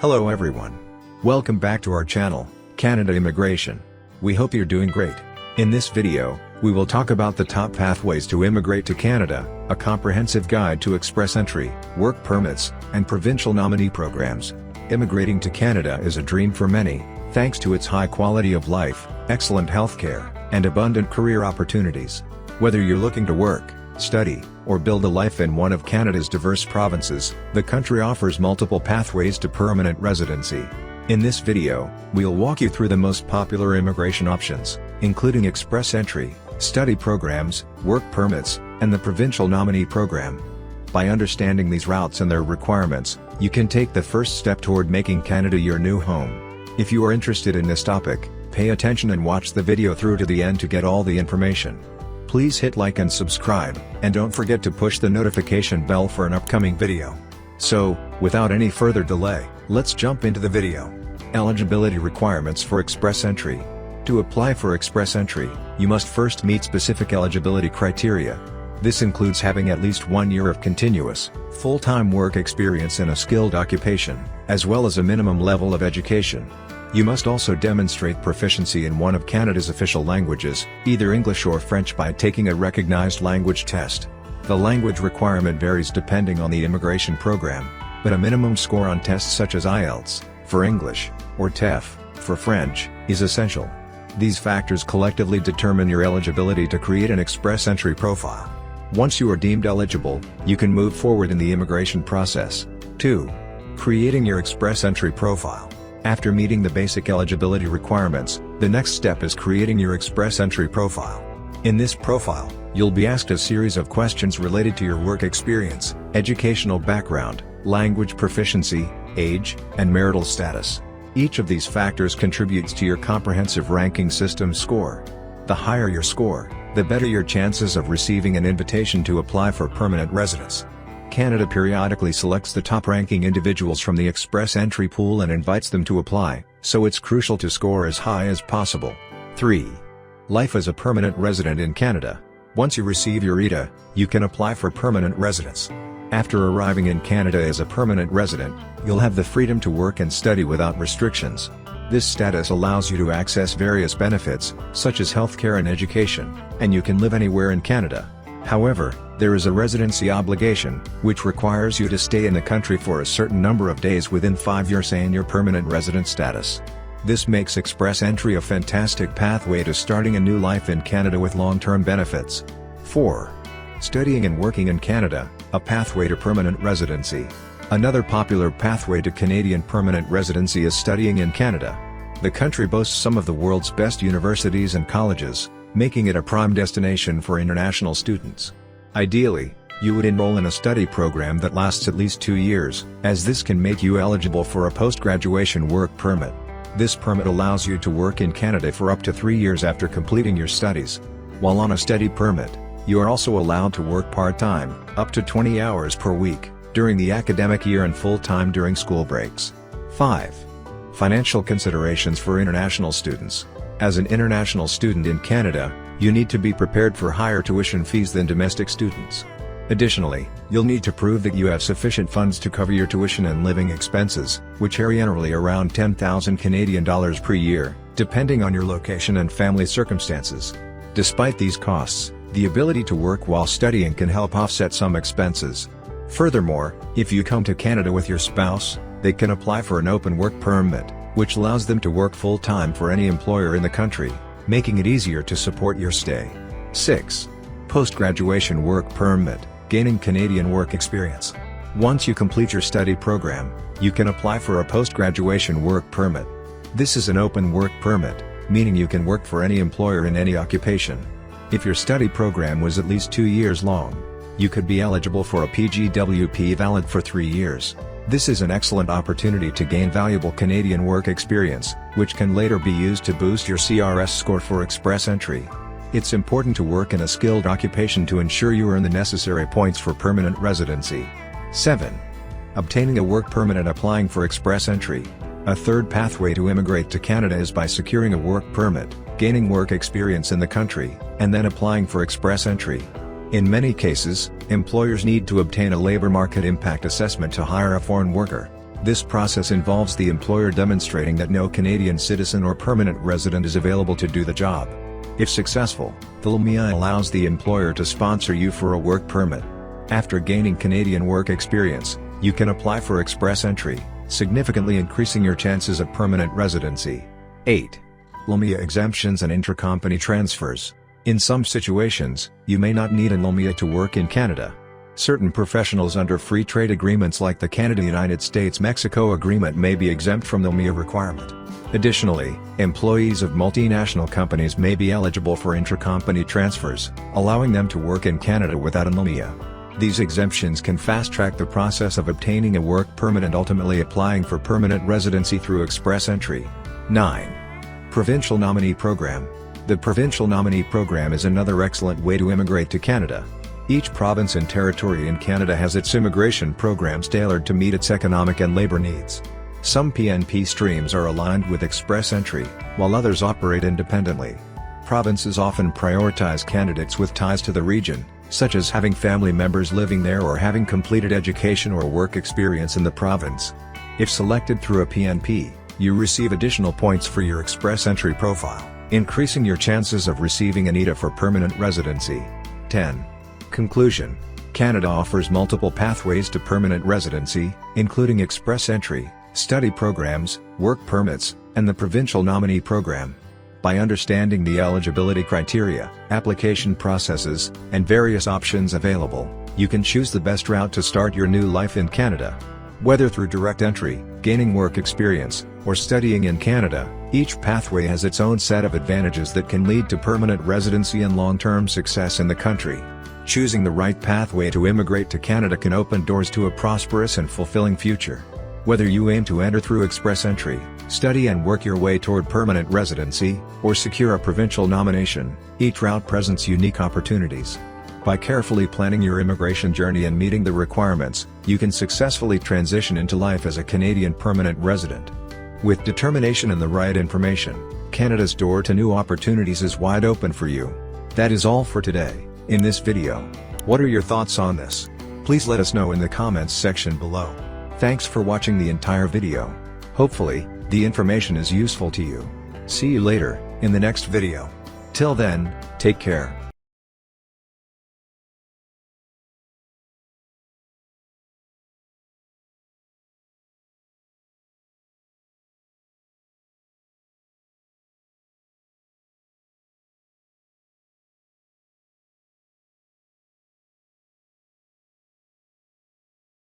Hello everyone. Welcome back to our channel, Canada Immigration. We hope you're doing great. In this video, we will talk about the top pathways to immigrate to Canada, a comprehensive guide to express entry, work permits, and provincial nominee programs. Immigrating to Canada is a dream for many, thanks to its high quality of life, excellent healthcare, and abundant career opportunities. Whether you're looking to work, study, or build a life in one of Canada's diverse provinces, the country offers multiple pathways to permanent residency. In this video, we'll walk you through the most popular immigration options, including express entry, study programs, work permits, and the Provincial Nominee Program. By understanding these routes and their requirements, you can take the first step toward making Canada your new home. If you are interested in this topic, pay attention and watch the video through to the end to get all the information. Please hit like and subscribe, and don't forget to push the notification bell for an upcoming video. So, without any further delay, let's jump into the video. Eligibility requirements for express entry. To apply for express entry, you must first meet specific eligibility criteria. This includes having at least 1 year of continuous, full-time work experience in a skilled occupation, as well as a minimum level of education. You must also demonstrate proficiency in one of Canada's official languages, either English or French, by taking a recognized language test. The language requirement varies depending on the immigration program, but a minimum score on tests such as IELTS, for English, or TEF, for French, is essential. These factors collectively determine your eligibility to create an express entry profile. Once you are deemed eligible, you can move forward in the immigration process. 2. Creating your express entry profile. After meeting the basic eligibility requirements, the next step is creating your express entry profile. In this profile, you'll be asked a series of questions related to your work experience, educational background, language proficiency, age, and marital status. Each of these factors contributes to your comprehensive ranking system score. The higher your score, the better your chances of receiving an invitation to apply for permanent residence. Canada periodically selects the top-ranking individuals from the express entry pool and invites them to apply, so it's crucial to score as high as possible. 3. Life as a permanent resident in Canada. Once you receive your ETA, you can apply for permanent residence. After arriving in Canada as a permanent resident, you'll have the freedom to work and study without restrictions. This status allows you to access various benefits, such as healthcare and education, and you can live anywhere in Canada. However, there is a residency obligation, which requires you to stay in the country for a certain number of days within 5 years in your permanent resident status. This makes express entry a fantastic pathway to starting a new life in Canada with long-term benefits. 4. Studying and working in Canada, a pathway to permanent residency. Another popular pathway to Canadian permanent residency is studying in Canada. The country boasts some of the world's best universities and colleges, making it a prime destination for international students. Ideally, you would enroll in a study program that lasts at least 2 years, as this can make you eligible for a postgraduation work permit. This permit allows you to work in Canada for up to 3 years after completing your studies. While on a study permit, you are also allowed to work part-time, up to 20 hours per week, during the academic year and full-time during school breaks. 5. Financial considerations for international students. As an international student in Canada, you need to be prepared for higher tuition fees than domestic students. Additionally, you'll need to prove that you have sufficient funds to cover your tuition and living expenses, which are generally around 10,000 Canadian dollars per year, depending on your location and family circumstances. Despite these costs, the ability to work while studying can help offset some expenses. Furthermore, if you come to Canada with your spouse, they can apply for an open work permit, which allows them to work full-time for any employer in the country, making it easier to support your stay. 6. Postgraduation work permit, gaining Canadian work experience. Once you complete your study program, you can apply for a postgraduation work permit. This is an open work permit, meaning you can work for any employer in any occupation. If your study program was at least 2 years long, you could be eligible for a PGWP valid for 3 years. This is an excellent opportunity to gain valuable Canadian work experience, which can later be used to boost your CRS score for express entry. It's important to work in a skilled occupation to ensure you earn the necessary points for permanent residency. 7. Obtaining a work permit and applying for express entry. A third pathway to immigrate to Canada is by securing a work permit, gaining work experience in the country, and then applying for express entry. In many cases, employers need to obtain a labor market impact assessment to hire a foreign worker. This process involves the employer demonstrating that no Canadian citizen or permanent resident is available to do the job. If successful, the LMIA allows the employer to sponsor you for a work permit. After gaining Canadian work experience, you can apply for express entry, significantly increasing your chances of permanent residency. 8. LMIA exemptions and intercompany transfers. In some situations, you may not need an LMIA to work in Canada. Certain professionals under free trade agreements like the Canada-United States-Mexico Agreement may be exempt from the LMIA requirement. Additionally, employees of multinational companies may be eligible for intercompany transfers, allowing them to work in Canada without an LMIA. These exemptions can fast-track the process of obtaining a work permit and ultimately applying for permanent residency through express entry. 9. Provincial Nominee Program. The Provincial Nominee Program is another excellent way to immigrate to Canada. Each province and territory in Canada has its immigration programs tailored to meet its economic and labor needs. Some PNP streams are aligned with express entry, while others operate independently. Provinces often prioritize candidates with ties to the region, such as having family members living there or having completed education or work experience in the province. If selected through a PNP, you receive additional points for your express entry profile, increasing your chances of receiving an ETA for permanent residency. 10. Conclusion. Canada offers multiple pathways to permanent residency, including express entry, study programs, work permits, and the Provincial Nominee Program. By understanding the eligibility criteria, application processes, and various options available, you can choose the best route to start your new life in Canada. Whether through direct entry, gaining work experience, or studying in Canada, each pathway has its own set of advantages that can lead to permanent residency and long-term success in the country. Choosing the right pathway to immigrate to Canada can open doors to a prosperous and fulfilling future. Whether you aim to enter through express entry, study and work your way toward permanent residency, or secure a provincial nomination, each route presents unique opportunities. By carefully planning your immigration journey and meeting the requirements, you can successfully transition into life as a Canadian permanent resident. With determination and the right information, Canada's door to new opportunities is wide open for you. That is all for today. In this video, what are your thoughts on this? Please let us know in the comments section below. Thanks for watching the entire video. Hopefully, the information is useful to you. See you later, in the next video. Till then, take care.